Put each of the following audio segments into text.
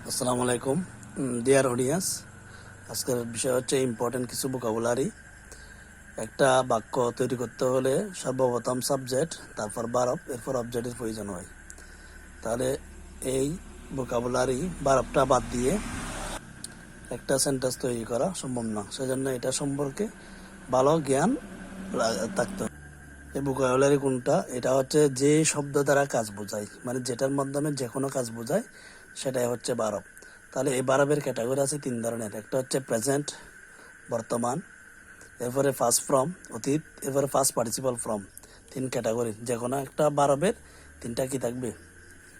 আসসালামু আলাইকুম dear audience. আজকের বিষয় হচ্ছে ইম্পর্টেন্ট কিছু ভোকাবুলারি। একটা বাক্য তৈরি করতে হলে সর্বপ্রথম সাবজেক্ট, তারপর ভার্ব, এরপর অবজেক্টের প্রয়োজন হয়। তাহলে এই ভোকাবুলারি ভার্বটা বাদ দিয়ে একটা সেন্টেন্স তৈরি করা সম্ভব না, সেজন্য এটা সম্পর্কে ভালো জ্ঞান থাকতে হবে। এই ভোকাবুলারি কোনটা? এটা হচ্ছে যে শব্দ দ্বারা কাজ বোঝায়, মানে যেটার মাধ্যমে যে কোনো কাজ বোঝায়, সেটাই হচ্ছে ভার্ব। তাহলে এই ভার্বের ক্যাটাগরি আছে তিন ধরনের। একটা হচ্ছে প্রেজেন্ট, বর্তমান, এরপরে ফার্স্ট ফর্ম, অতীত, এরপরে ফার্স্ট পার্টিসিপাল ফর্ম। তিন ক্যাটাগরি। যে কোনো একটা ভার্বের তিনটা কি থাকবে?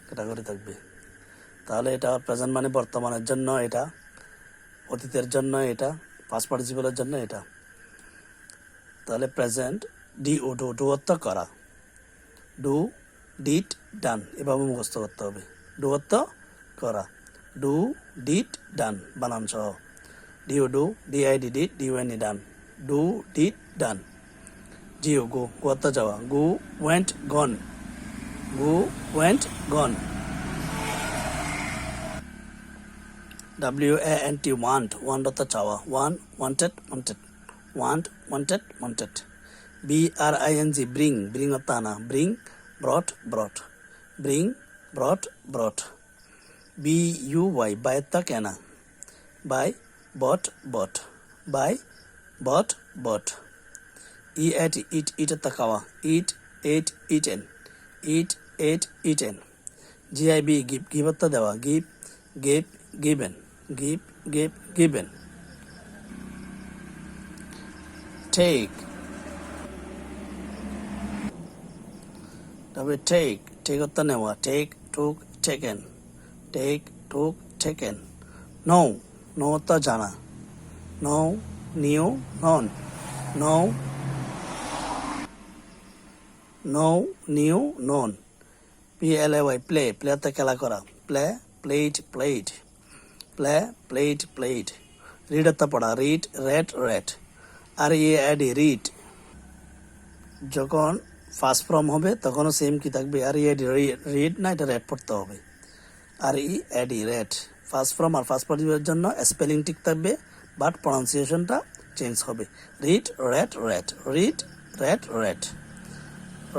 ক্যাটাগরি থাকবে। তাহলে এটা প্রেজেন্ট মানে বর্তমানের জন্য এটা, অতীতের জন্য এটা, ফার্স্ট পার্টিসিপালের জন্য এটা। তাহলে প্রেজেন্ট, ডু অর্থ করা, ডু, ডিড, ডান, এভাবে মুখস্থ করতে হবে। ডু অর্থ করা, ডু, ডিড, ডান, বানান সহ। Do, DID, did, DUNE, done. Do, did, done. Go অর্থ যাওয়া, go, went, gone, go, went, gone. WANT, want অর্থ চাওয়া, ওয়ান্টেড, ওয়ান্টেড। BRING, অর্থ আনা, bring, brought, bring, brought. BUY, buy অর্থ কেনা, বাই, বট। ইট অর্থ খাওয়া, ate, eaten, ate, eaten. GIB, give অর্থ দেওয়া, gave, given. take অর্থ নেওয়া, took, taken. know অর্থ জানা, knew, known. knew, known. PLAY, play অর্থ খেলা করা, played. played. read অর্থ পড়া, read, read. read যখন ফার্স্ট ফর্ম হবে তখনও সেম কি থাকবে, রিড না, এটা রেড পড়তে হবে। রেড ফার্স্ট ফর্ম আর ফার্স্ট পার্টিসিপেলের জন্য স্পেলিং ঠিক থাকবে, বাট প্রনাউন্সিয়েশনটা চেঞ্জ হবে। রিড, রেড,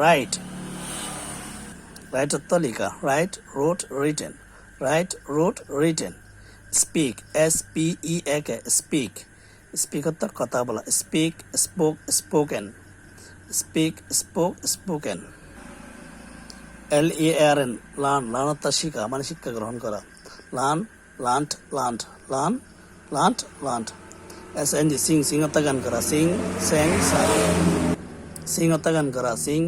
রাইট অর্থ লেখা, write, wrote, written. Speak, SPEAK, speak অর্থ কথা বলা, স্পোকেন। spoken. LARN, লার্ন অর্থ শিখা, মানে শিক্ষা গ্রহণ করা, লার্নড। SNG, সিং অর্থ গান করা, সিং অর্থ গান করা, sang.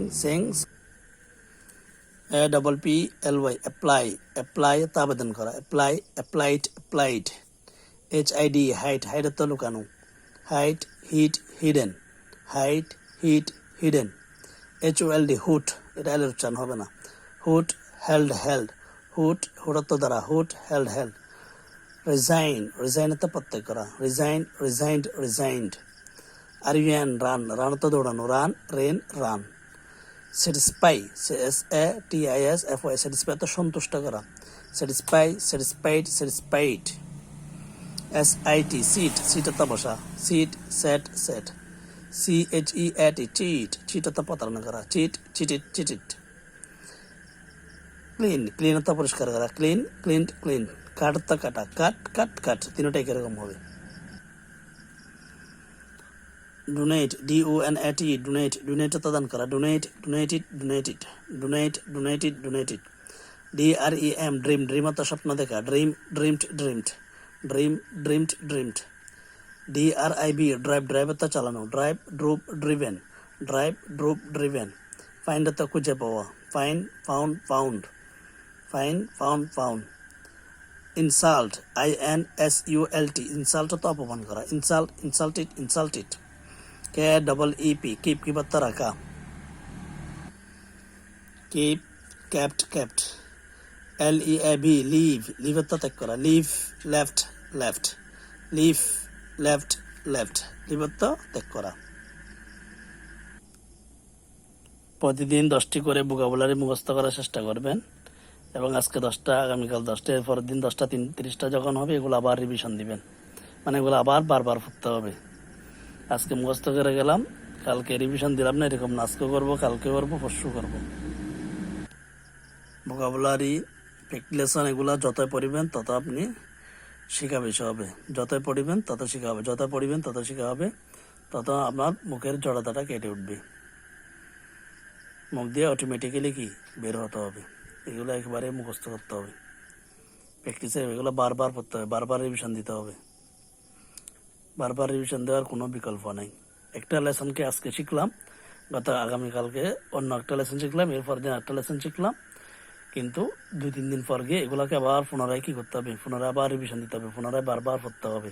APPLY, অ্যাপ্লাই অর্থ আবেদন করা, applied. HID, হাইট অর্থ লুকানো, hid, hidden. HOLD, হুট, এটা এলের উচ্চারণ হবে না, হুট, হেল্ড, হুট অর্থ দ্বারা, হুট, হেল্ড. রিজাইন অর্থ প্রত্যয় করা, রিজাইন্ড. রান অর্থ দৌড়ানো, রান. স্যাটিসফাই, SATISFY, স্যাটিসফাই অর্থ সন্তুষ্ট করা, স্যাটিসফাইড. সিট অর্থ বসা, সেট. CHEAT অর্থ প্রতারণা করা, চিটেড. ক্লিন অর্থ পরিষ্কার করা, ক্লিনড. কাট অর্থ কাটা, কাট. তিনটাই কিরকম হবে। ডোনেট, ডোনেট অর্থ দান করা, ডোনেটেড. DREAM, ড্রিম অর্থ স্বপ্ন দেখা, ড্রিমড. DRIV, ড্রাইভ অর্থ চালানো, ড্রিভেন. ফাইন্ড অর্থ খুঁজে পাওয়া, ফাউন্ড. ইনসাল্ট, INSULT, ইনসাল্ট অর্থ অপমান করা, ইনসাল্টেড. KEEP, কিপ অর্থ রাখা, kept. LEAV, লিভ অর্থ ত্যাগ করা, লেফট. লিভ অর্থ ত্যাগ করা। প্রতিদিন 10টি করে ভোকাবুলারি মুখস্থ করার চেষ্টা করবেন। এবং আজকে 10টা, আগামীকাল 10টা, এর পরের দিন 10টা, 30টা যখন হবে এগুলো আবার রিভিশন দিবেন, মানে এগুলো আবার বারবার পড়তে হবে। আজকে মুখস্থ করে গেলাম, কালকে রিভিশন দিলাম না, এরকম না, আজকে করবো, কালকে করবো, পরশু করবো। ভোকাবুলারি, লেসন এগুলা যতই পড়িবেন তত আপনি শিখা বেশি হবে, যতই পড়িবেন তত শিখা হবে, যত পড়িবেন তত শিখা হবে, তত আপনার মুখের জড়তাটা কেটে উঠবে, মুখ দিয়ে অটোমেটিক্যালি কি বের হতে হবে। এগুলো একেবারে মুখস্থ করতে হবে, প্র্যাকটিসে এগুলো বারবার পড়তে হবে, বারবার রিভিশন দিতে হবে। বারবার রিভিশন দেওয়ার কোনো বিকল্প নেই। একটা লেসনকে আজকে শিখলাম, আগামীকালকে অন্য একটা লেসন শিখলাম, এরপর দিন একটা লেসন শিখলাম, কিন্তু 2-3 দিন পর গিয়ে এগুলাকে আবার পুনরায় কি করতে হবে, পুনরায় আবার রিভিশন দিতে হবে, পুনরায় বারবার পড়তে হবে।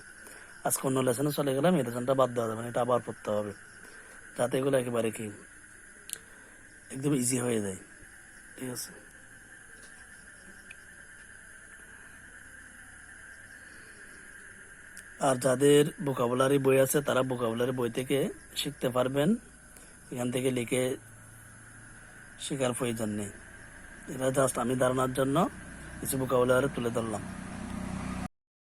আজকে অন্য লেসনে চলে গেলাম, এই লেসনটা বাদ দেওয়া যাবে না, এটা আবার পড়তে হবে, যাতে এগুলো একেবারে কি একদম ইজি হয়ে যায়। ঠিক আছে। আর যাদের ভোকাবুলারি বই আছে তারা ভোকাবুলারি বই থেকে শিখতে পারবেন, এখান থেকে লিখে শেখার প্রয়োজন নেই। এটা জাস্ট আমি ধারণার জন্য কিছু ভোকাবুলারি তুলে ধরলাম।